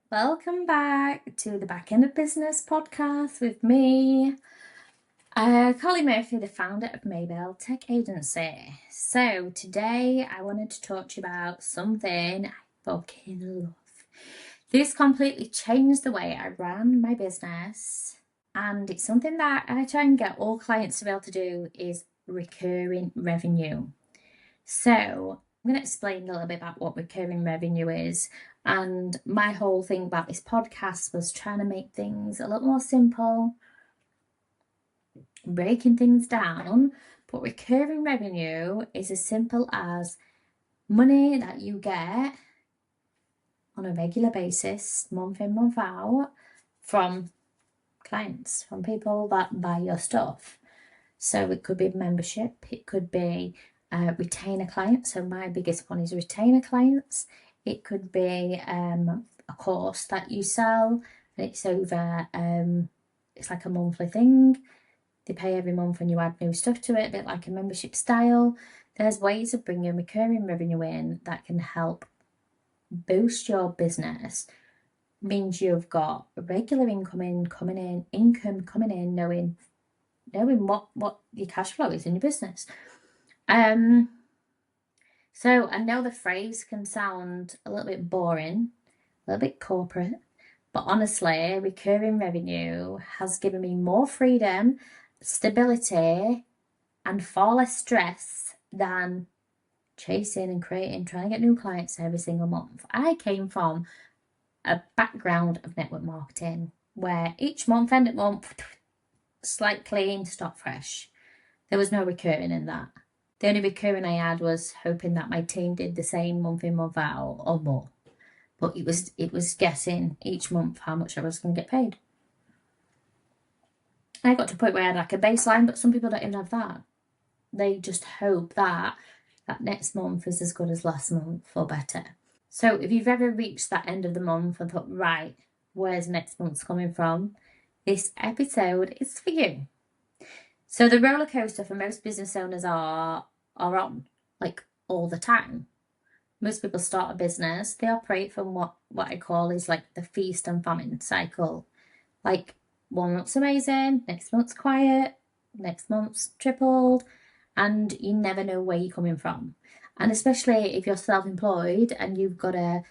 Welcome back to the Backend of Business podcast with me, Collie Murphy, the founder of Maybell Tech Agency. So today I wanted to talk to you about something I fucking love. This completely changed the way I ran my business, and it's something that I try and get all clients to be able to do is recurring revenue. So I'm going to explain a little bit about what recurring revenue is. And my whole thing about this podcast was trying to make things a little more simple, breaking things down. But recurring revenue is as simple as money that you get on a regular basis, month in, month out, from clients, from people that buy your stuff. So it could be membership, it could be retainer clients. So my biggest one is retainer clients. It could be a course that you sell, and it's over, it's like a monthly thing. They pay every month when you add new stuff to it, a bit like a membership style. There's ways of bringing recurring revenue in that can help boost your business. Means you've got regular income coming in, knowing what your cash flow is in your business. So I know the phrase can sound a little bit boring, a little bit corporate, but honestly, recurring revenue has given me more freedom, stability, and far less stress than chasing and creating, trying to get new clients every single month. I came from a background of network marketing where each month, end of month, slight clean, start fresh. There was no recurring in that. The only recurring I had was hoping that my team did the same month in, month out or more. But it was guessing each month how much I was going to get paid. I got to a point where I had like a baseline, but some people don't even have that. They just hope that next month is as good as last month or better. So if you've ever reached that end of the month and thought, right, where's next month's coming from? This episode is for you. So the roller coaster for most business owners are on, like, all the time. Most people start a business, they operate from what I call is like the feast and famine cycle. Like 1 month's amazing, next month's quiet, next month's tripled, and you never know where you're coming from. And especially if you're self-employed and you've got to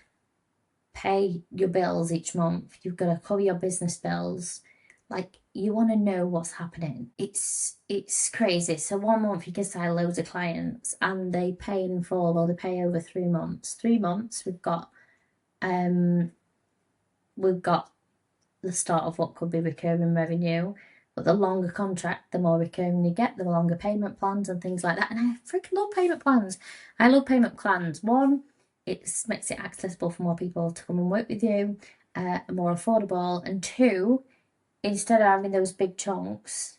pay your bills each month, you've got to cover your business bills, like, you want to know what's happening. It's crazy. So 1 month you can sign loads of clients and they pay in full, or they pay over 3 months. 3 months we've got the start of what could be recurring revenue. But the longer contract, the more recurring you get, the longer payment plans and things like that. And I freaking love payment plans. I love payment plans. One, it makes it accessible for more people to come and work with you, more affordable. And two, instead of having those big chunks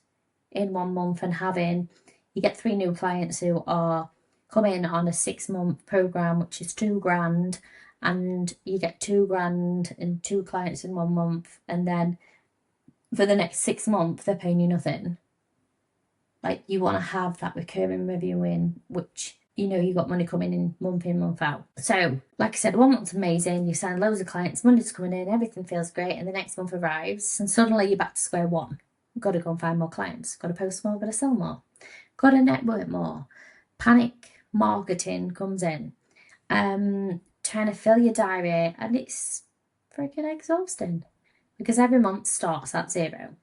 in 1 month and you get 3 new clients who are coming on a 6-month program, which is $2,000, and you get $2,000 and 2 clients in 1 month, and then for the next 6 months they're paying you nothing. Like, you want to have that recurring revenue in, which you got money coming in, month out. So, like I said, 1 month's amazing. You sign loads of clients, money's coming in, everything feels great, and the next month arrives, and suddenly you're back to square one. Got to go and find more clients. Got to post more. Got to sell more. Got to network more. Panic marketing comes in. Trying to fill your diary, and it's freaking exhausting because every month starts at zero.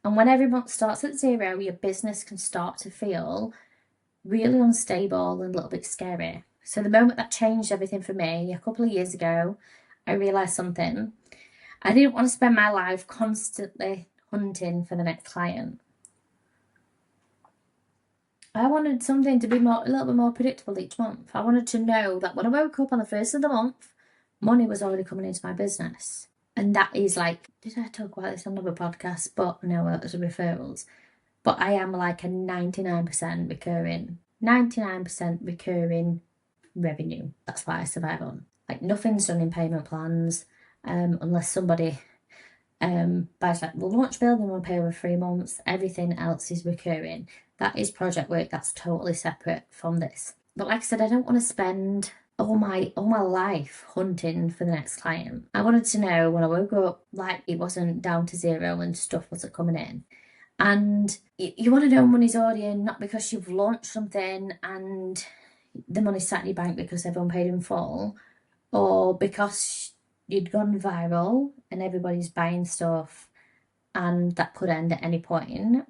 And when every month starts at zero, your business can start to feel really unstable and a little bit scary. So the moment that changed everything for me a couple of years ago, I realised something. I didn't want to spend my life constantly hunting for the next client. I wanted something to be a little bit more predictable each month. I wanted to know that when I woke up on the first of the month, money was already coming into my business. And that is like, did I talk about this on another podcast? But no, it was referrals. But I am like a 99% recurring, 99% recurring revenue. That's what I survive on. Like, nothing's done in payment plans, unless somebody buys like the launch bill and we'll pay over 3 months. Everything else is recurring. That is project work. That's totally separate from this. But like I said, I don't want to spend all my life hunting for the next client. I wanted to know when I woke up, like it wasn't down to zero and stuff wasn't coming in. And you want to know money's already in, not because you've launched something and the money's sat in your bank because everyone paid in full, or because you'd gone viral and everybody's buying stuff and that could end at any point,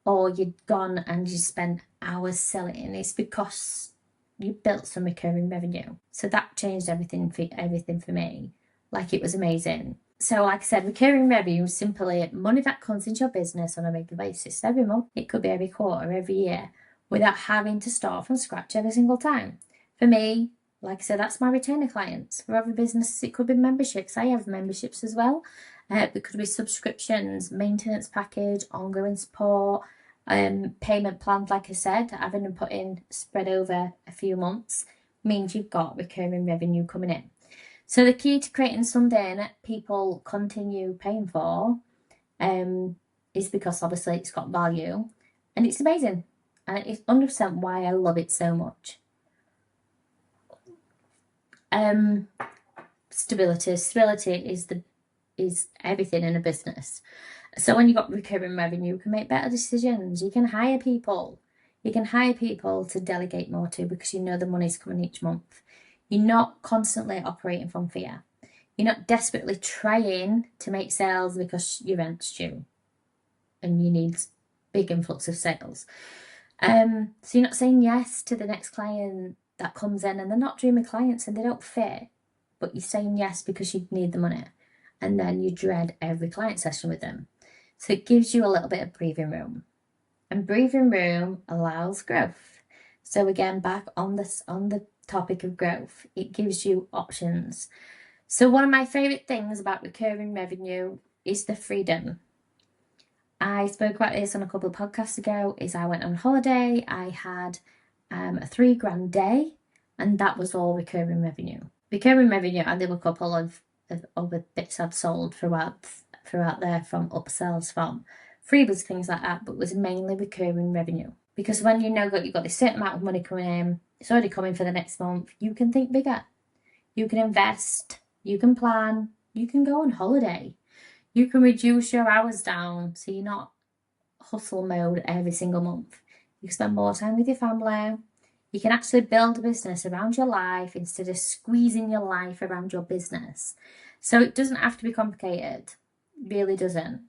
or you'd gone and you spent hours selling. It's because you built some recurring revenue. So that changed everything for me. Like, it was amazing. So like I said, recurring revenue is simply money that comes into your business on a regular basis every month. It could be every quarter, every year, without having to start from scratch every single time. For me, like I said, that's my retainer clients. For other businesses, it could be memberships. I have memberships as well. It could be subscriptions, maintenance package, ongoing support, payment plans. Like I said, having them put in spread over a few months means you've got recurring revenue coming in. So the key to creating something people continue paying for is because obviously it's got value and it's amazing. And it's 100% why I love it so much. Stability. Stability is everything in a business. So when you've got recurring revenue, you can make better decisions. You can hire people. You can hire people to delegate more to because you know the money's coming each month. You're not constantly operating from fear. You're not desperately trying to make sales because your rent's due and you need big influx of sales. So you're not saying yes to the next client that comes in and they're not dreamy clients and they don't fit, but you're saying yes because you need the money. And then you dread every client session with them. So it gives you a little bit of breathing room. And breathing room allows growth. So again, back on the topic of growth, it gives you options. So one of my favorite things about recurring revenue is the freedom. I spoke about this on a couple of podcasts ago. Is I went on holiday. I had a $3,000 day, and that was all recurring revenue. Recurring revenue, and there were a couple of other bits I'd sold throughout there from upsells, from freebies, things like that, but it was mainly recurring revenue. Because when you know that you've got this certain amount of money coming in, it's already coming for the next month, you can think bigger. You can invest, you can plan, you can go on holiday. You can reduce your hours down so you're not hustle mode every single month. You can spend more time with your family. You can actually build a business around your life instead of squeezing your life around your business. So it doesn't have to be complicated. It really doesn't.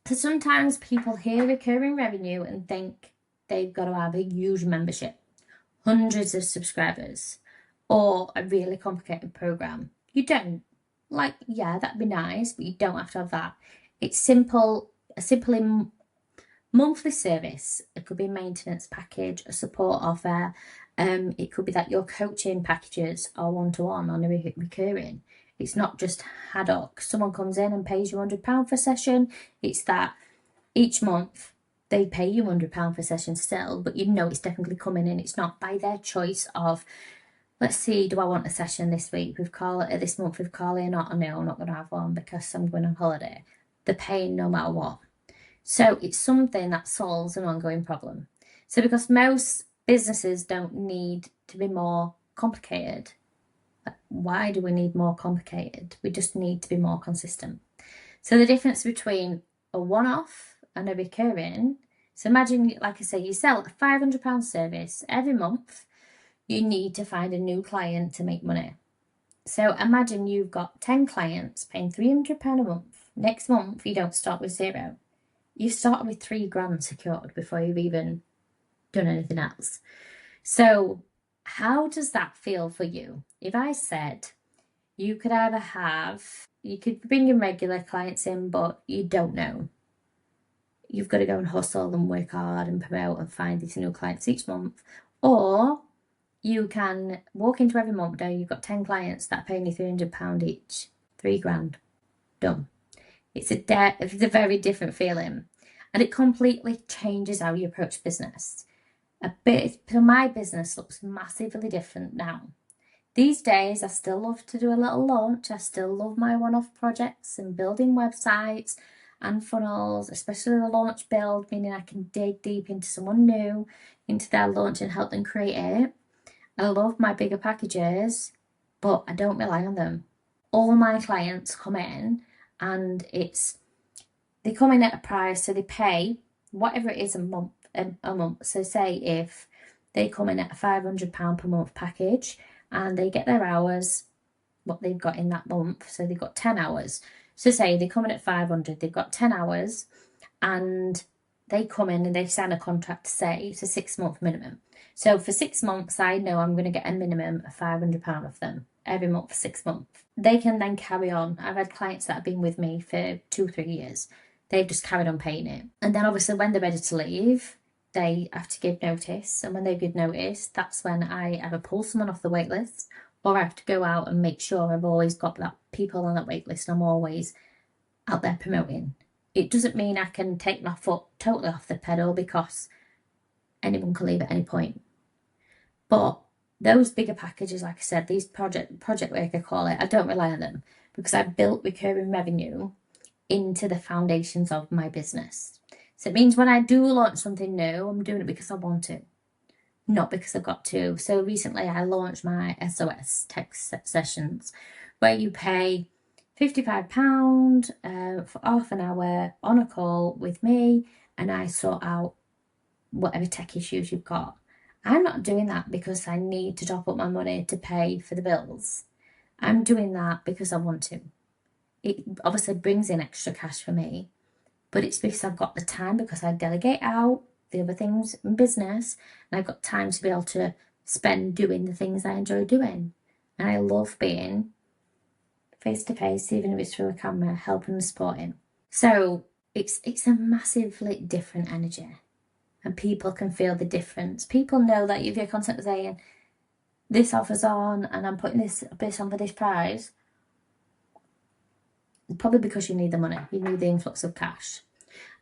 Because sometimes people hear recurring revenue and think they've got to have a huge membership, hundreds of subscribers, or a really complicated program. You don't. Like, yeah, that'd be nice, but you don't have to have that. It's simple, a simply monthly service. It could be a maintenance package, a support offer. It could be that your coaching packages are one-to-one on a recurring. It's not just ad hoc. Someone comes in and pays you £100 for a session. It's that each month they pay you £100 for a session still, but you know it's definitely coming in. It's not by their choice of, let's see, do I want a session this week with Carly, this month with Carly or not? Oh, no, I'm not going to have one because I'm going on holiday. They're paying no matter what. So it's something that solves an ongoing problem. So because most businesses don't need to be more complicated, why do we need more complicated? We just need to be more consistent. So the difference between a one-off and a recurring, so imagine, like I say, you sell a £500 service every month. You need to find a new client to make money. So imagine you've got 10 clients paying £300 a month. Next month, you don't start with zero. You start with £3,000 secured before you've even done anything else. So how does that feel for you? If I said you could you could bring your regular clients in, but you don't know. You've got to go and hustle and work hard and promote and find these new clients each month. Or you can walk into every month now, you've got 10 clients that are paying you £300 each, £3,000, done. It's a very different feeling, and it completely changes how you approach business. So my business looks massively different now. These days, I still love to do a little launch. I still love my one-off projects and building websites and funnels, especially the launch build, meaning I can dig deep into someone new, into their launch and help them create it. I love my bigger packages, but I don't rely on them. All my clients come in and they come in at a price, so they pay whatever it is a month. So say if they come in at a £500 per month package and they get their hours, what they've got in that month, so they've got 10 hours. So say they come in at 500, they've got 10 hours, and they come in and they sign a contract to say it's a 6-month minimum. So for 6 months, I know I'm going to get a minimum of £500 of them every month for 6 months. They can then carry on. I've had clients that have been with me for 2-3 years. They've just carried on paying it. And then obviously when they're ready to leave, they have to give notice. And when they give notice, that's when I either pull someone off the wait list, or I have to go out and make sure I've always got that people on that wait list and I'm always out there promoting. It doesn't mean I can take my foot totally off the pedal, because anyone can leave at any point. But those bigger packages, like I said, these project work, I call it, I don't rely on them because I've built recurring revenue into the foundations of my business. So it means when I do launch something new, I'm doing it because I want to, not because I've got to. So recently I launched my SOS text sessions, where you pay £55 for half an hour on a call with me, and I sort out whatever tech issues you've got. I'm not doing that because I need to top up my money to pay for the bills. I'm doing that because I want to. It obviously brings in extra cash for me, but it's because I've got the time, because I delegate out the other things in business, and I've got time to be able to spend doing the things I enjoy doing. And I love being face to face, even if it's through a camera, helping and supporting. So it's a massively different energy, and people can feel the difference. People know that if you're constantly saying, this offer's on and I'm putting this on for this price, probably because you need the money, you need the influx of cash,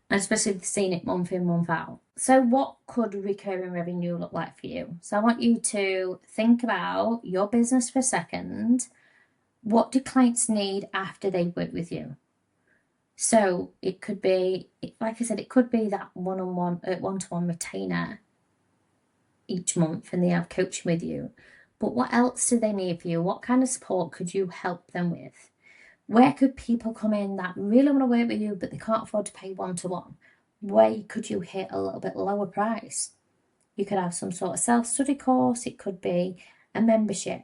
and especially if you've seen it month in, month out. So what could recurring revenue look like for you? So I want you to think about your business for a second. What do clients need after they work with you? So it could be, like I said, it could be that one-to-one retainer each month, and they have coaching with you. But what else do they need for you? What kind of support could you help them with? Where could people come in that really want to work with you, but they can't afford to pay one-to-one? Where could you hit a little bit lower price? You could have some sort of self-study course. It could be a membership.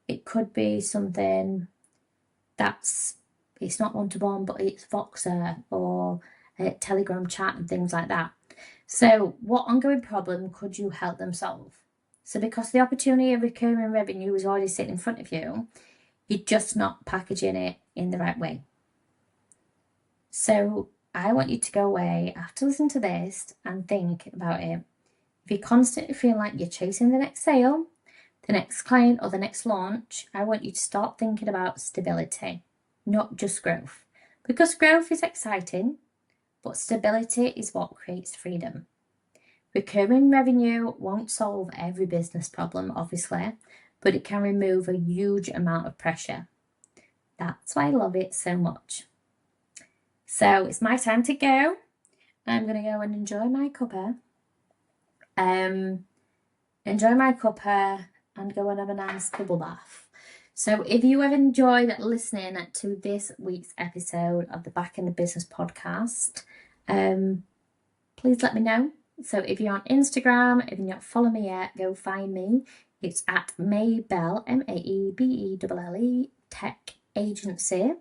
It could be something it's not one-to-one, but it's Voxer or a Telegram chat and things like that. So what ongoing problem could you help them solve? So because the opportunity of recurring revenue is already sitting in front of you, you're just not packaging it in the right way. So I want you to go away after listening to this and think about it. If you're constantly feeling like you're chasing the next sale, the next client, or the next launch, I want you to start thinking about stability, not just growth. Because growth is exciting, but stability is what creates freedom. Recurring revenue won't solve every business problem, obviously, but it can remove a huge amount of pressure. That's why I love it so much. So it's my time to go. I'm going to go and enjoy my cuppa. And go and have a nice bubble bath. So if you have enjoyed listening to this week's episode of the Backend of Business podcast, please let me know. So if you're on Instagram, if you're not following me yet, go find me. It's at Maebelle, Maebelle, Tech Agency.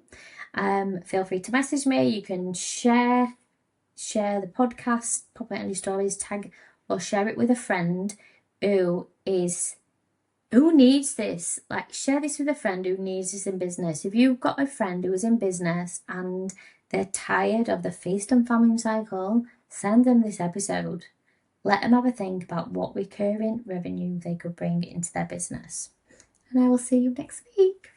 Feel free to message me. You can share the podcast, pop it on your stories, tag or share it with a friend who needs this. Like, share this with a friend who needs this in business. If you've got a friend who is in business and they're tired of the feast and famine cycle, send them this episode. Let them have a think about what recurring revenue they could bring into their business. And I will see you next week.